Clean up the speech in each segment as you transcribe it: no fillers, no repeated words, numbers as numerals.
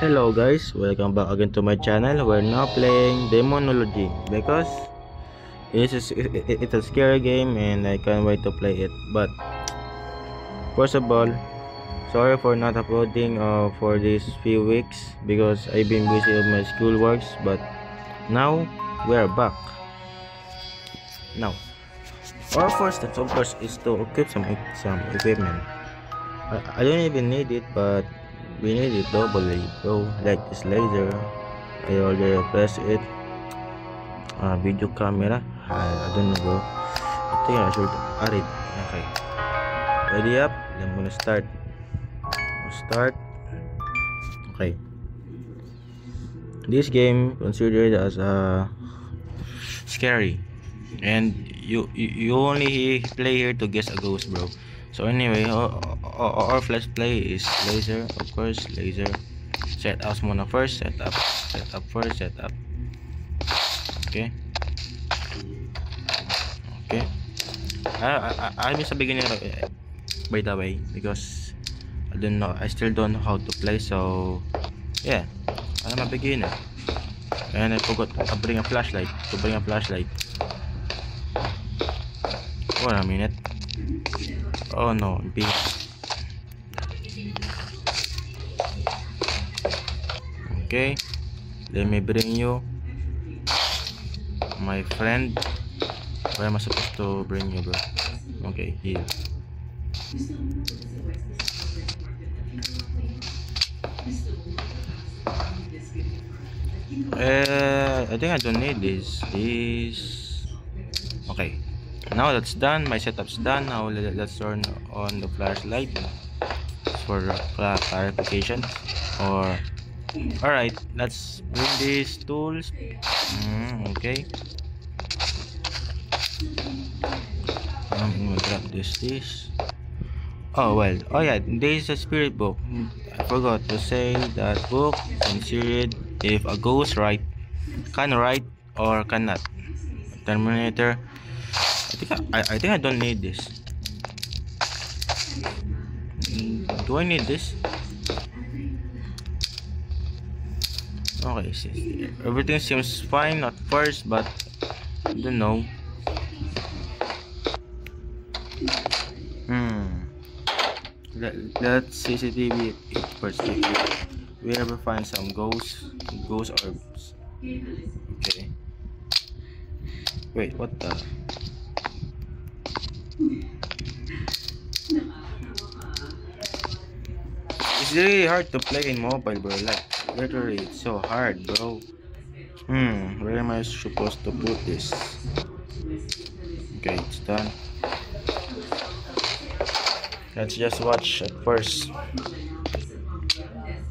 Hello guys, welcome back again to my channel. We're now playing Demonology because it's a scary game and I can't wait to play it. But first of all, sorry for not uploading for these few weeks because I've been busy with my school works. But now we're back. Now, our first step of course is to equip some equipment. I don't even need it, but we need it doubly, bro. Like this laser, I already pressed it. Video camera, I don't know, bro. I think I should add it. Okay, ready up. I'm gonna start. Okay, this game considered as scary, and you only play here to guess a ghost, bro. So anyway, our flash play is laser, of course. Laser set up muna first. Set up first. Set up. Okay. Okay. I miss the beginning by the way, because I don't know. I still don't know how to play. So yeah, I'm a beginner, and I forgot to bring a flashlight. Wait a minute. Oh no, big. Okay, let me bring you, my friend. Where am I supposed to bring you, bro? Okay, here. I think I don't need this. Okay. Now that's done. My setup's done. Now let's turn on the flashlight for clarification. Or alright, let's bring these tools. Okay. I'm gonna grab this. Oh well. Oh yeah, there is a spirit book. I forgot to say that book considered if a ghost can write or cannot. Terminator. I think I don't need this. Do I need this? Okay, everything seems fine at first, but I don't know. Let's CCTV it first. If we ever find some ghost orbs. Okay. Wait, what the? It's really hard to play in mobile, bro. Like literally, it's so hard, bro. Where am I supposed to put this? Okay, it's done. Let's just watch at first.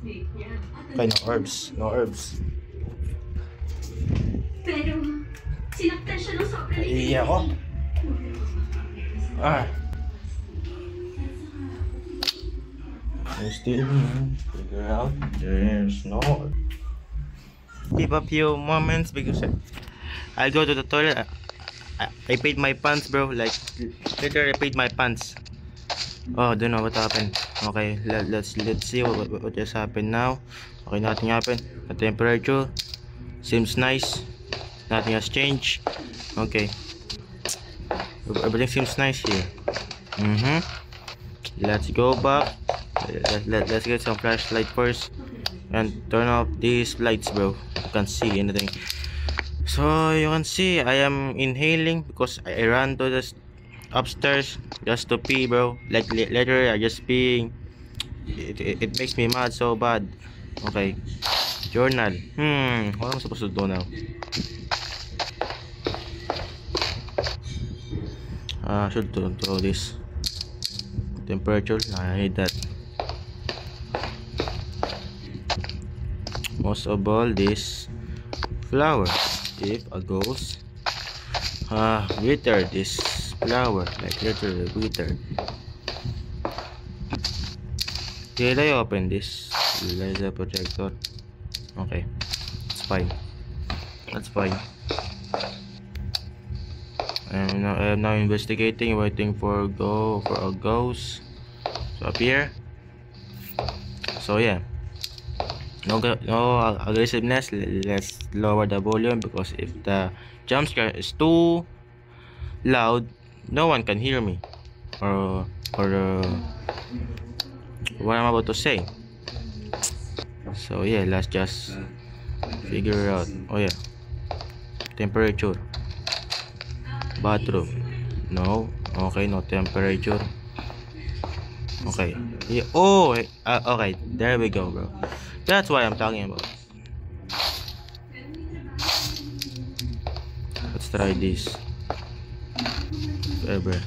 Okay, no herbs. Iya ako. I still figure out there's no. Give a few moments because I'll go to the toilet. I paid my pants, bro. Like literally, I paid my pants. Oh, don't know what happened. Okay, let's see what just happened now. Okay, nothing happened. The temperature seems nice. Nothing has changed. Okay, everything seems nice here. Let's go back. Let's get some flashlight first and turn off these lights, bro. You can't see anything. So you can see I am inhaling because I ran to the upstairs just to pee, bro. Like literally I just peeing. It makes me mad so bad. Okay, journal. What am I supposed to do now? Should throw this temperature. I need that. Most of all, this flower. If a ghost wither this flower, like literally wither. Did I open this laser projector? Okay, it's fine. That's fine. I am now investigating, waiting for a ghost to appear. So yeah, no aggressiveness. Let's lower the volume because if the jump scare is too loud, no one can hear me or what I'm about to say. So yeah, let's just figure it out. Oh yeah, temperature, bathroom, no. Okay, no temperature. Okay, yeah. Oh okay, there we go, bro. That's what I'm talking about. Let's try this. Ever.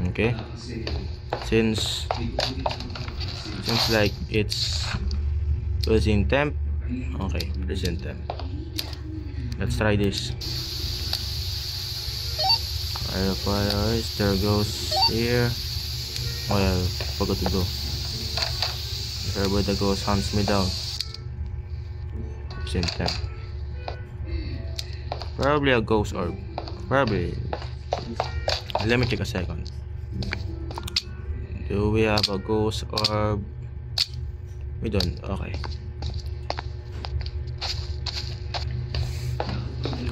Okay, since like it's present temp. Okay, present temp. Let's try this. There goes here. Oh yeah, forgot to go. Everybody that goes hunts me down. Present temp. Probably a ghost orb. Probably. Let me check a second. Do we have a ghost orb? We don't. Okay.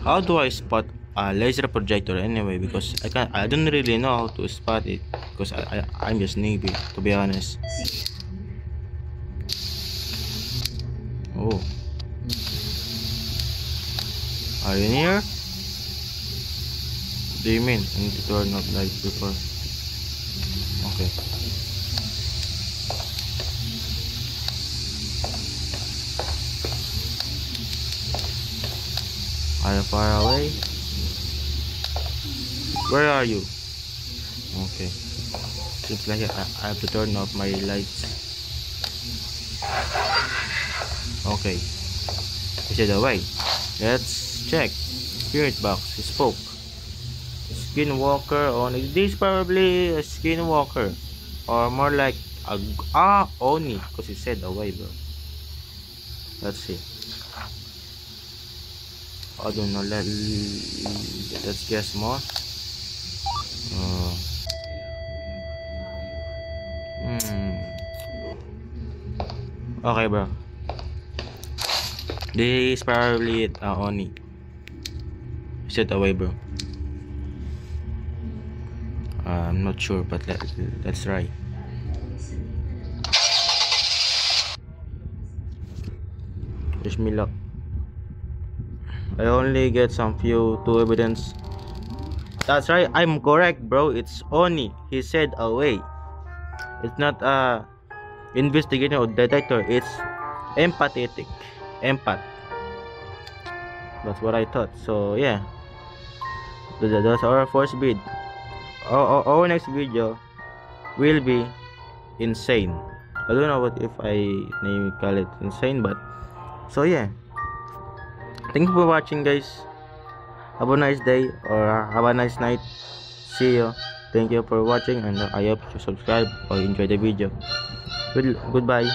How do I spot a laser projector anyway? Because I don't really know how to spot it because I'm just newbie, to be honest. Oh. Are you near? What do you mean? I need to turn off light before. Okay. Are you far away? Where are you? Okay. Seems like I have to turn off my lights. Okay. Is it away? Let's check. Spirit box. Spoke. Skinwalker on. Is this probably a skinwalker? Or more like a Oni, because it said away, bro. Let's see. I don't know. Let's guess more. Okay, bro. This is probably Oni. Set away, bro. I'm not sure, but let's try. Wish me luck. I only get some two evidence. That's right, I'm correct, bro. It's Oni. He said away. It's not a investigator or detector. It's empathetic. Empath. That's what I thought. So yeah, that's our first bid. Our next video will be insane. I don't know what if I call it insane, but so yeah. Thank you for watching, guys. Have a nice day or have a nice night. See you. Thank you for watching, and I hope you subscribe or enjoy the video. Goodbye.